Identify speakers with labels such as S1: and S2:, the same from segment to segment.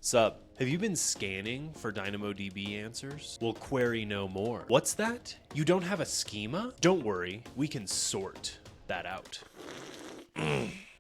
S1: Sup? Have you been scanning for DynamoDB answers? Well, query no more. What's that? You don't have a schema? Don't worry, we can sort that out.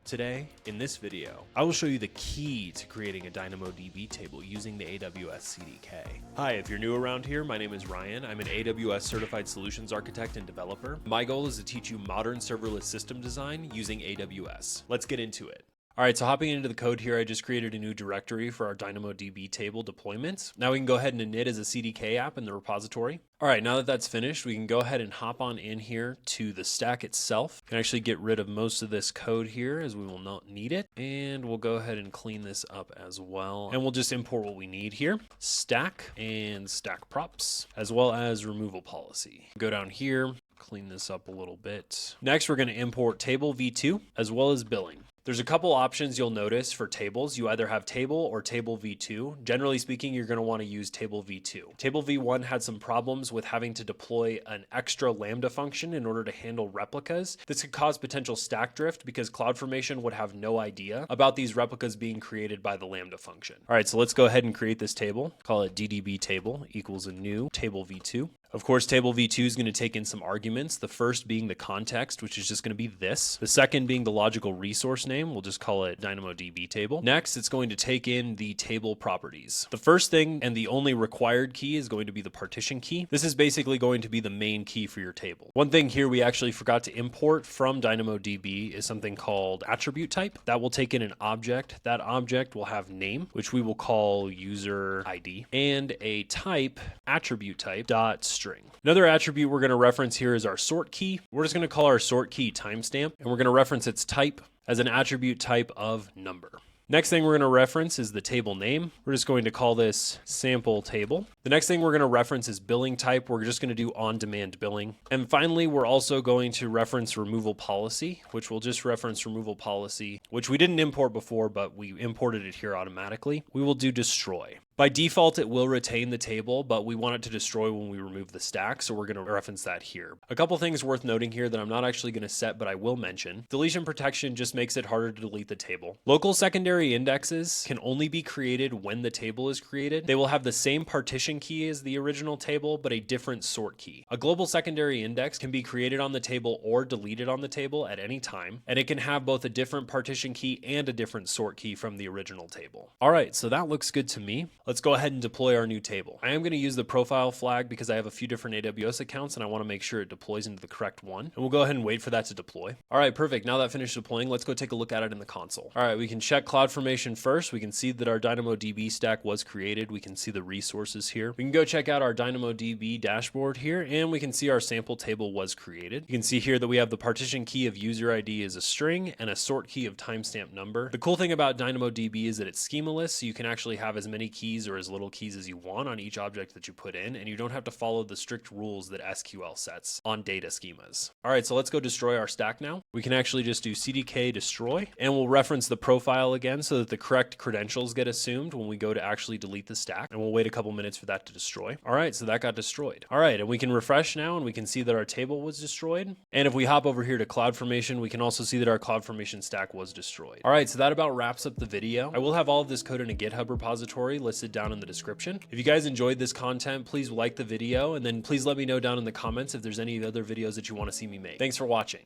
S1: Today, in this video, I will show you the key to creating a DynamoDB table using the AWS CDK. Hi, if you're new around here, my name is Ryan. I'm an AWS Certified Solutions Architect and Developer. My goal is to teach you modern serverless system design using AWS. Let's get into it. All right, so hopping into the code here, I just created a new directory for our DynamoDB table deployments. Now we can go ahead and init as a CDK app in the repository. All right, now that that's finished, we can go ahead and hop on in here to the stack itself. We can actually get rid of most of this code here as we will not need it. And we'll go ahead and clean this up as well. And we'll just import what we need here. Stack and stack props, as well as removal policy. Go down here, clean this up a little bit. Next, we're gonna import table v2 as well as billing. There's a couple options you'll notice for tables. You either have table or table v2. Generally speaking, you're going to want to use table v2. Table v1 had some problems with having to deploy an extra Lambda function in order to handle replicas. This could cause potential stack drift because CloudFormation would have no idea about these replicas being created by the Lambda function. All right, so let's go ahead and create this table. Call it DDB table equals a new table v2. Of course, table v2 is going to take in some arguments. The first being the context, which is just going to be this. The second being the logical resource name. We'll just call it DynamoDB table. Next, it's going to take in the table properties. The first thing and the only required key is going to be the partition key. This is basically going to be the main key for your table. One thing here we actually forgot to import from DynamoDB is something called attribute type. That will take in an object. That object will have name, which we will call user ID, and a type, attribute type, dot string. Another attribute we're going to reference here is our sort key. We're just going to call our sort key timestamp, and we're going to reference its type as an attribute type of number. Next thing we're going to reference is the table name. We're just going to call this sample table. The next thing we're going to reference is billing type. We're just going to do on-demand billing. And finally, we're also going to reference removal policy, which we'll just reference removal policy, which we didn't import before, but we imported it here automatically. We will do destroy. By default, it will retain the table, but we want it to destroy when we remove the stack, so we're going to reference that here. A couple things worth noting here that I'm not actually going to set, but I will mention. Deletion protection just makes it harder to delete the table. Local secondary indexes can only be created when the table is created. They will have the same partition key as the original table, but a different sort key. A global secondary index can be created on the table or deleted on the table at any time, and it can have both a different partition key and a different sort key from the original table. All right, so that looks good to me. Let's go ahead and deploy our new table. I am going to use the profile flag because I have a few different AWS accounts and I want to make sure it deploys into the correct one. And we'll go ahead and wait for that to deploy. All right, perfect. Now that finished deploying, let's go take a look at it in the console. All right, we can check CloudFormation first. We can see that our DynamoDB stack was created. We can see the resources here. We can go check out our DynamoDB dashboard here, and we can see our sample table was created. You can see here that we have the partition key of user ID as a string and a sort key of timestamp number. The cool thing about DynamoDB is that it's schemaless, so you can actually have as many keys or as little keys as you want on each object that you put in, and you don't have to follow the strict rules that SQL sets on data schemas. All right, so let's go destroy our stack now. We can actually just do CDK destroy, and we'll reference the profile again so that the correct credentials get assumed when we go to actually delete the stack, and we'll wait a couple minutes for that to destroy. All right, so that got destroyed. All right, and we can refresh now, and we can see that our table was destroyed. And if we hop over here to CloudFormation, we can also see that our CloudFormation stack was destroyed. All right, so that about wraps up the video. I will have all of this code in a GitHub repository listed down in the description. If you guys enjoyed this content, please like the video, and then please let me know down in the comments if there's any other videos that you want to see me make. Thanks for watching.